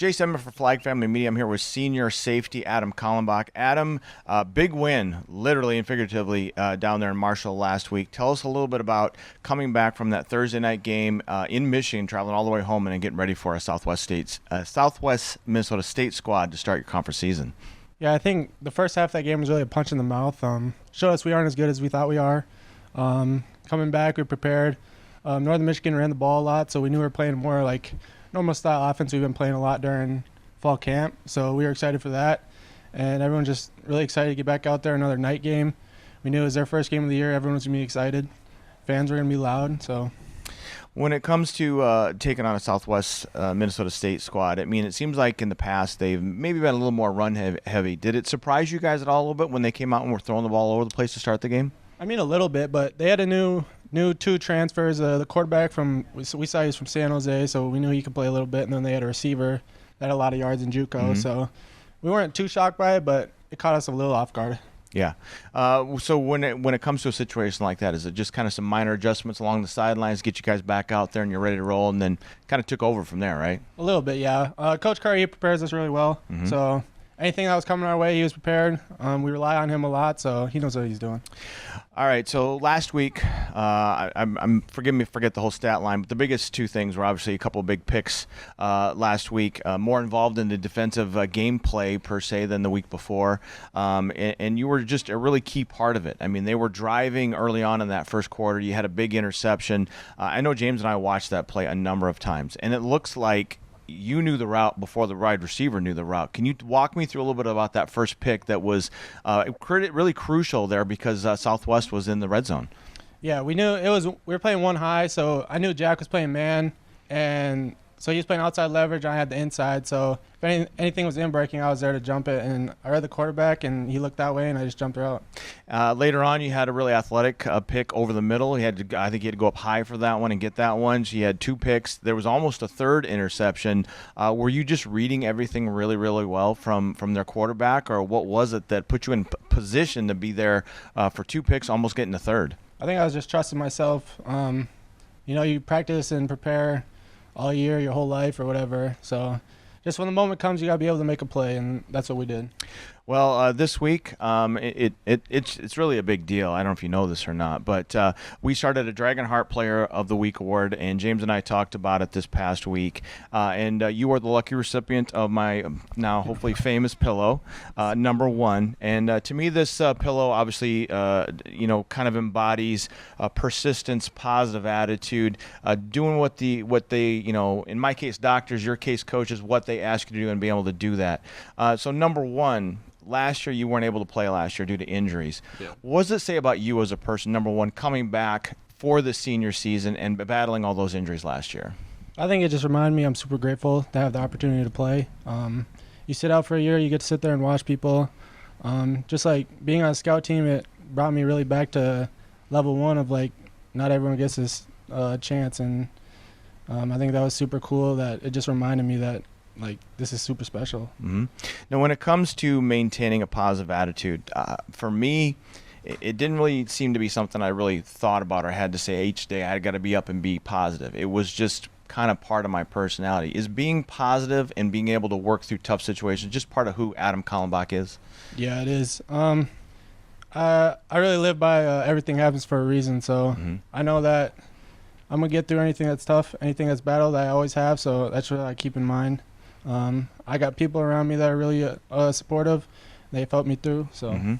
Jace Denman for Flag Family Media. I'm here with senior safety Adam Kallenbach. Adam, big win, literally and figuratively, down there in Marshall last week. Tell us a little bit about coming back from that Thursday night game in Michigan, traveling all the way home, and then getting ready for a Southwest Minnesota State squad to start your conference season. Yeah, I think the first half of that game was really a punch in the mouth. Showed us we aren't as good as we thought we are. Coming back, we prepared. Northern Michigan ran the ball a lot, so we knew we were playing more like normal style offense we've been playing a lot during fall camp. So we were excited for that. And everyone just really excited to get back out there, another night game. We knew it was their first game of the year. Everyone was going to be excited. Fans were going to be loud. So when it comes to taking on a Southwest Minnesota State squad, I mean, it seems like in the past they've maybe been a little more run heavy. Did it surprise you guys at all a little bit when they came out and were throwing the ball all over the place to start the game? I mean, a little bit, but they had a new two transfers. The quarterback we saw he was from San Jose, so we knew he could play a little bit. And then they had a receiver that had a lot of yards in JUCO. Mm-hmm. So we weren't too shocked by it, but it caught us a little off guard. Yeah. So when it comes to a situation like that, is it just kind of some minor adjustments along the sidelines, get you guys back out there and you're ready to roll, and then kind of took over from there, right? A little bit, yeah. Coach Curry, he prepares us really well. Mm-hmm. So anything that was coming our way, he was prepared. We rely on him a lot, so he knows what he's doing. All right, so last week, forgive me, forget the whole stat line, but the biggest two things were obviously a couple of big picks last week, more involved in the defensive gameplay per se than the week before, and you were just a really key part of it. I mean, they were driving early on in that first quarter. You had a big interception. I know James and I watched that play a number of times, and it looks like you knew the route before the wide receiver knew the route. Can you walk me through a little bit about that first pick that was really crucial there because Southwest was in the red zone? Yeah, we knew we were playing one high, so I knew Jack was playing man, and so he was playing outside leverage, and I had the inside. So if anything was in breaking, I was there to jump it, and I read the quarterback, and he looked that way, and I just jumped her out. Later on, you had a really athletic pick over the middle. I think you had to go up high for that one and get that one. So you had two picks. There was almost a third interception. Were you just reading everything really, really well from their quarterback, or what was it that put you in position to be there for two picks, almost getting a third? I think I was just trusting myself. You practice and prepare all year, your whole life or whatever. So just when the moment comes, you got to be able to make a play, and that's what we did. Well, this week, it's really a big deal. I don't know if you know this or not, but we started a Dragon Heart Player of the Week award, and James and I talked about it this past week. And you are the lucky recipient of my now hopefully famous pillow, number one. And to me, this pillow obviously, kind of embodies persistence, positive attitude, doing what they, in my case, doctors, your case, coaches, what they ask you to do, and being able to do that. So number one. Last year, you weren't able to play last year due to injuries. Yeah. What does it say about you as a person, number one, coming back for the senior season and battling all those injuries last year? I think it just reminded me I'm super grateful to have the opportunity to play. You sit out for a year, you get to sit there and watch people. Just like being on a scout team, it brought me really back to level one of like not everyone gets this chance. And I think that was super cool that it just reminded me that this is super special. Mm-hmm. Now, when it comes to maintaining a positive attitude, for me, it didn't really seem to be something I really thought about or had to say each day. I got to be up and be positive. It was just kind of part of my personality. Is being positive and being able to work through tough situations just part of who Adam Kallenbach is? Yeah, it is. I really live by everything happens for a reason. So I know that I'm going to get through anything that's tough, anything that's battle that I always have. So that's what I keep in mind. I got people around me that are really supportive. They've helped me through. So,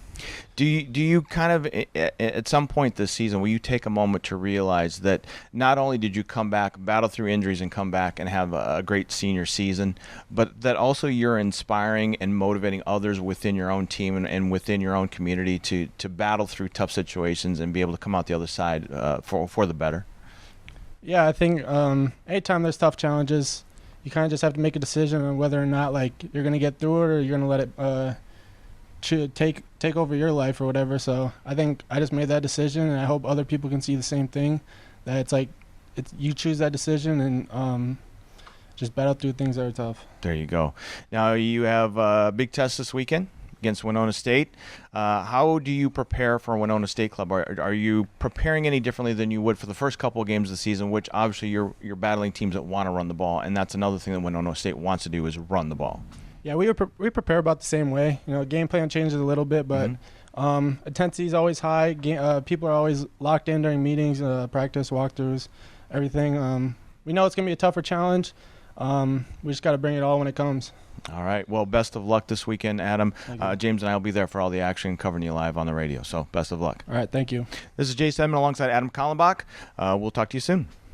do you kind of at some point this season will you take a moment to realize that not only did you come back, battle through injuries, and come back and have a great senior season, but that also you're inspiring and motivating others within your own team and within your own community to battle through tough situations and be able to come out the other side for the better? Yeah, I think anytime there's tough challenges, you kind of just have to make a decision on whether or not you're going to get through it or you're going to let it take over your life or whatever. So I think I just made that decision, and I hope other people can see the same thing. That you choose that decision and just battle through things that are tough. There you go. Now you have a big test this weekend. against Winona State. How do you prepare for Winona State Club? Are you preparing any differently than you would for the first couple of games of the season, which obviously you're battling teams that want to run the ball, and that's another thing that Winona State wants to do is run the ball? Yeah, we prepare about the same way. Game plan changes a little bit, but intensity is always high. People are always locked in during meetings, practice, walkthroughs, everything. We know it's going to be a tougher challenge. We just got to bring it all when it comes. All right. Well, best of luck this weekend, Adam. James and I will be there for all the action, covering you live on the radio. So best of luck. All right. Thank you. This is Jace Denman alongside Adam Kallenbach. We'll talk to you soon.